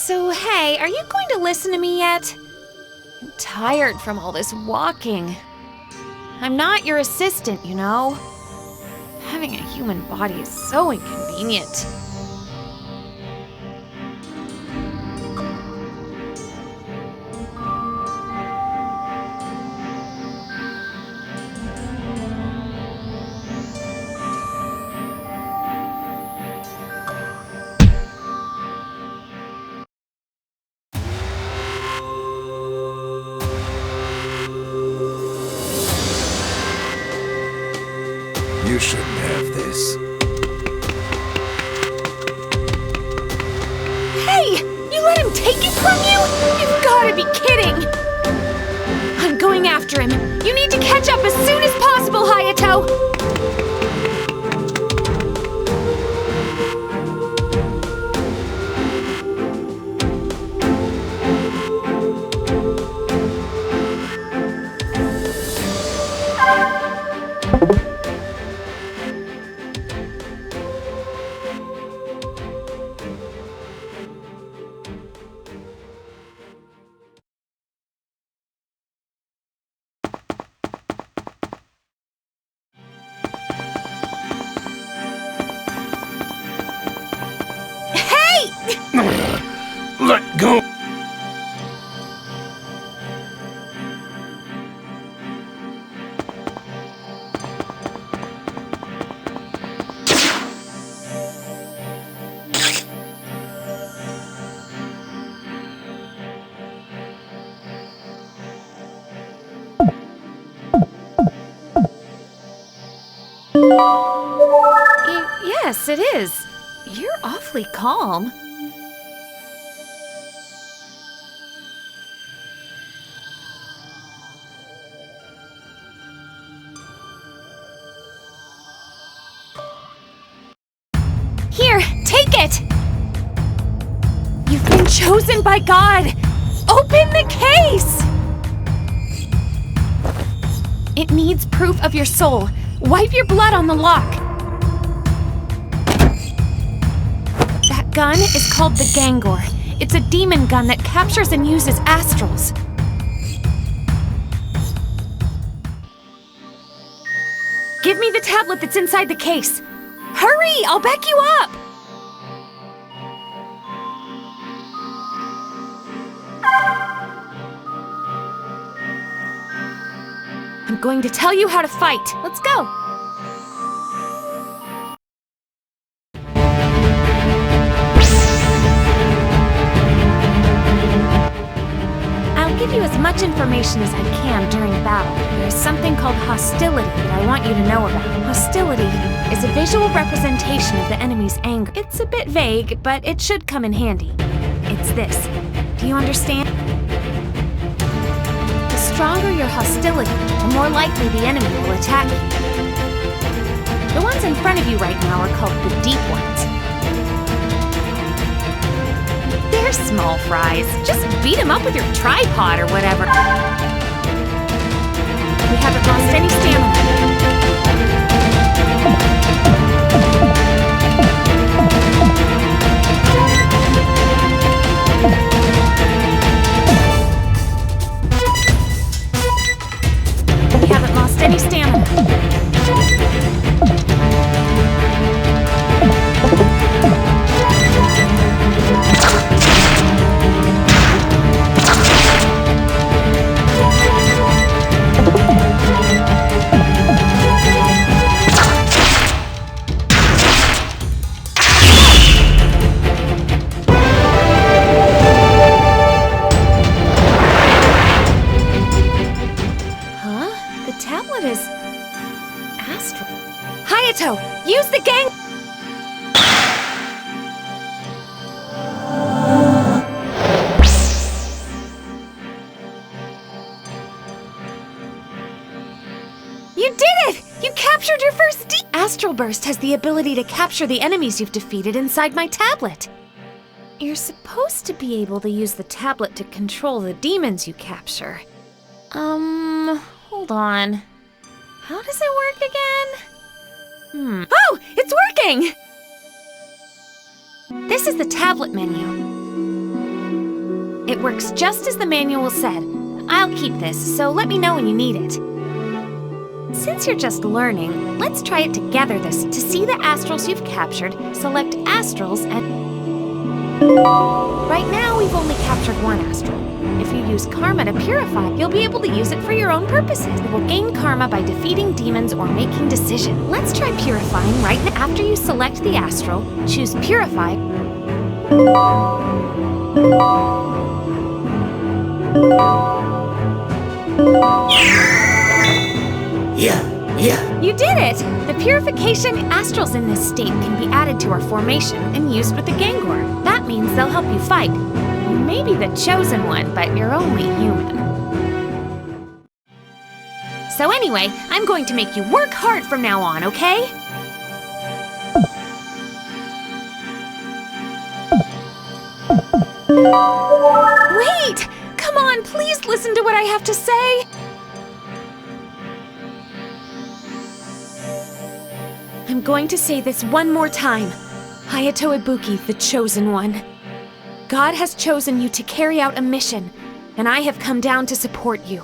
So hey, are you going to listen to me yet? I'm tired from all this walking. I'm not your assistant, you know. Having a human body is so inconvenient. You shouldn't have this. Hey! You let him take it from you? You've gotta be kidding! I'm going after him. You need to catch up as soon as possible, Hayato! Let go! Yes, it is. You're awfully calm. Here, take it! You've been chosen by God! Open the case! It needs proof of your soul. Wipe your blood on the lock. That gun is called the Gangor. It's a demon gun that captures and uses astrals. Give me the tablet that's inside the case. Hurry! I'll back you up! I'm going to tell you how to fight. Let's go! I'll give you as much information as I can during battle. There's something called hostility that I want you to know about. Hostility is a visual representation of the enemy's anger. It's a bit vague, but it should come in handy. It's this. Do you understand? The stronger your hostility, the more likely the enemy will attack you. The ones in front of you right now are called the deep ones. They're small fries. Just beat them up with your tripod or whatever. We haven't lost any stamina. We haven't lost any stamina. Hayato, use the gang... You did it! You captured your first Astral Burst has the ability to capture the enemies you've defeated inside my tablet. You're supposed to be able to use the tablet to control the demons you capture. Hold on. How does it work again? Oh, it's working! This is the tablet menu. It works just as the manual said. I'll keep this, so let me know when you need it. Since you're just learning, let's try it together to see the astrals you've captured. Select astrals and... Right now, we've only captured one astral. If you use karma to purify, you'll be able to use it for your own purposes. You will gain karma by defeating demons or making decisions. Let's try purifying right now. After you select the astral, choose purify. You did it! The purification astrals in this state can be added to our formation and used with the Gangor. That means they'll help you fight. You may be the chosen one, but you're only human. So anyway, I'm going to make you work hard from now on, okay? Wait! Come on, please listen to what I have to say! I'm going to say this one more time. Hayato Ibuki, the Chosen One. God has chosen you to carry out a mission, and I have come down to support you.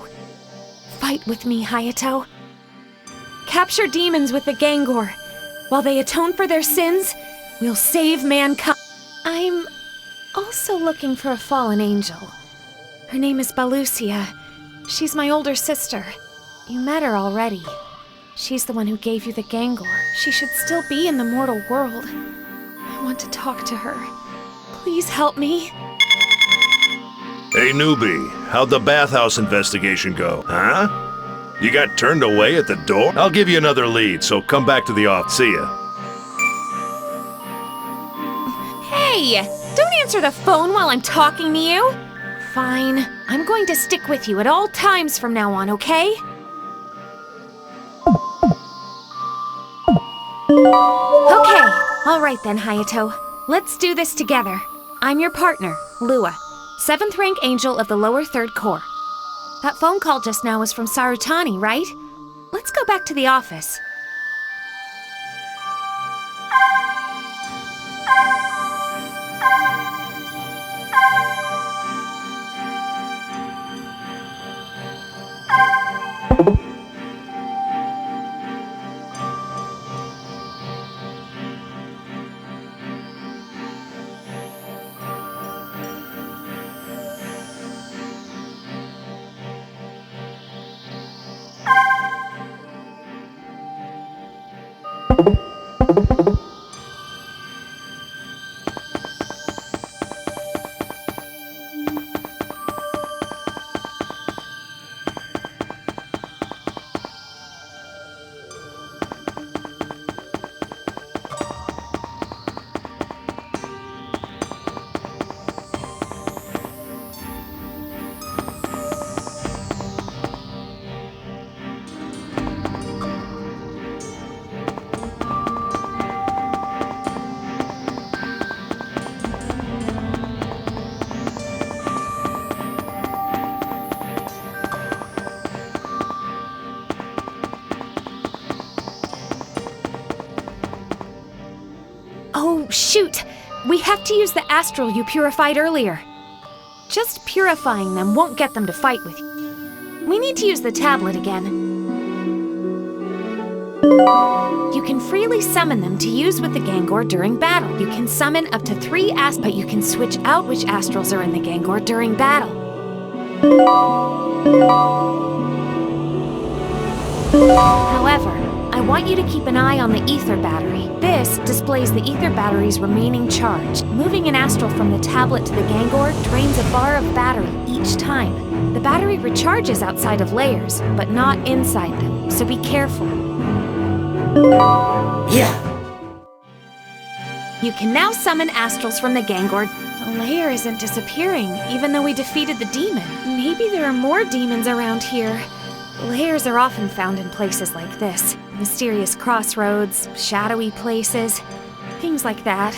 Fight with me, Hayato. Capture demons with the Gangor. While they atone for their sins, we'll save mankind. I'm also looking for a fallen angel. Her name is Balucia. She's my older sister. You met her already. She's the one who gave you the Gangor. She should still be in the mortal world. I want to talk to her. Please help me. Hey, newbie, how'd the bathhouse investigation go, huh? You got turned away at the door? I'll give you another lead, so come back to the office. See ya. Hey! Don't answer the phone while I'm talking to you! Fine. I'm going to stick with you at all times from now on, okay? Okay, alright then, Hayato. Let's do this together. I'm your partner, Lua, 7th rank angel of the lower 3rd Corps. That phone call just now was from Sarutani, right? Let's go back to the office. Oh, shoot! We have to use the astral you purified earlier. Just purifying them won't get them to fight with you. We need to use the tablet again. You can freely summon them to use with the Gangor during battle. You can summon up to 3 astrals, but you can switch out which astrals are in the Gangor during battle. However, I want you to keep an eye on the ether battery. This displays the ether battery's remaining charge. Moving an astral from the tablet to the Gangor drains a bar of battery each time. The battery recharges outside of layers, but not inside them, so be careful. Yeah. You can now summon astrals from the Gangor. The layer isn't disappearing, even though we defeated the demon. Maybe there are more demons around here. Layers are often found in places like this. Mysterious crossroads, shadowy places, things like that.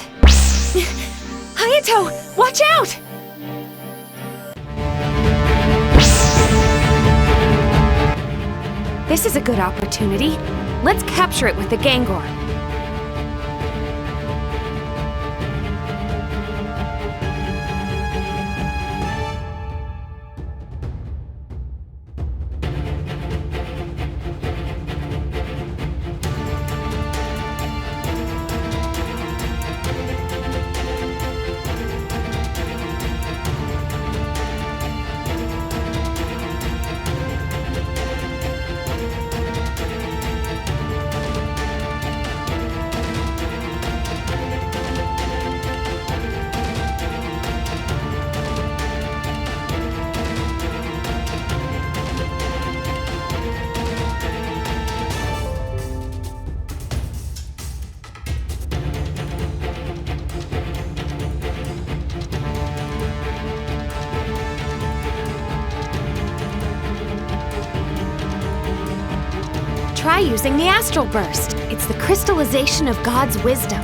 Hayato, watch out! This is a good opportunity. Let's capture it with the Gangor. try using the Astral Burst. It's the crystallization of God's wisdom.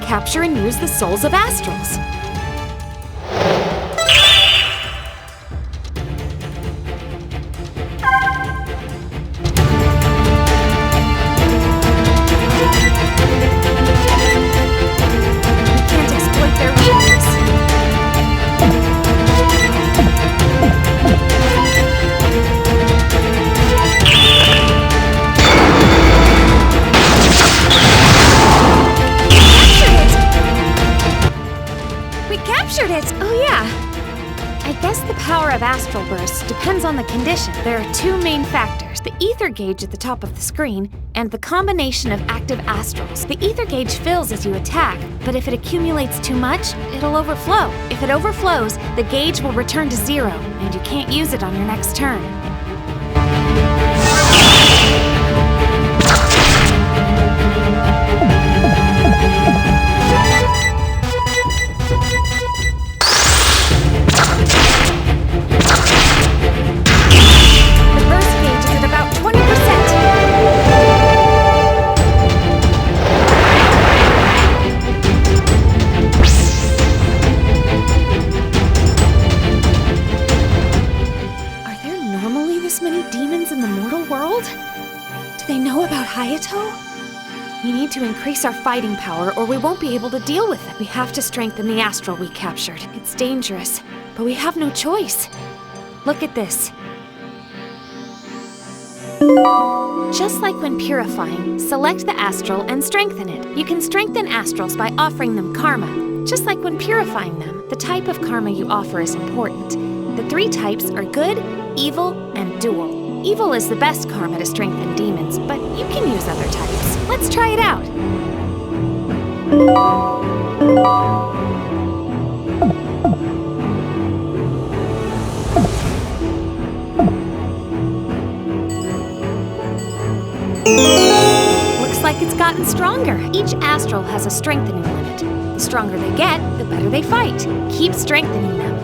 Capture and use the souls of astrals. Astral Burst depends on the condition. There are two main factors, the ether gauge at the top of the screen and the combination of active astrals. The ether gauge fills as you attack, but if it accumulates too much, it'll overflow. If it overflows, the gauge will return to 0, and you can't use it on your next turn. We need to increase our fighting power or we won't be able to deal with it. We have to strengthen the astral we captured. It's dangerous, but we have no choice. Look at this. Just like when purifying, select the astral and strengthen it. You can strengthen astrals by offering them karma. Just like when purifying them, the type of karma you offer is important. The 3 types are good, evil, and dual. Evil is the best karma to strengthen demons, but you can use other types. Let's try it out. Looks like it's gotten stronger. Each astral has a strengthening limit. The stronger they get, the better they fight. Keep strengthening them.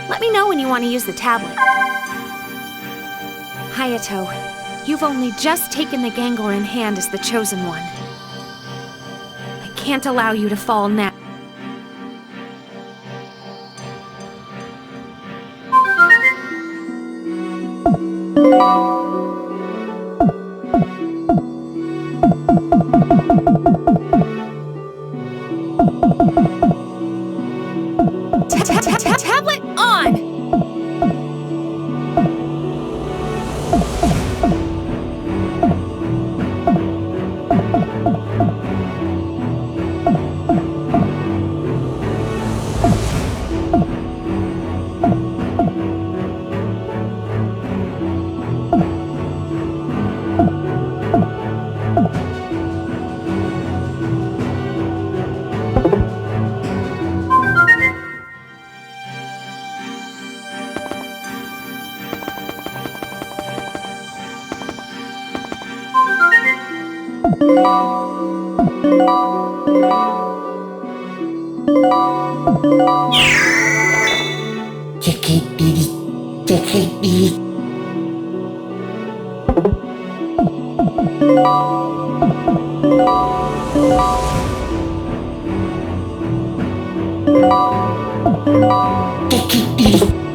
Let me know when you want to use the tablet. Hayato, you've only just taken the Gangle in hand as the chosen one. I can't allow you to fall now. Tablet on! Take it easy.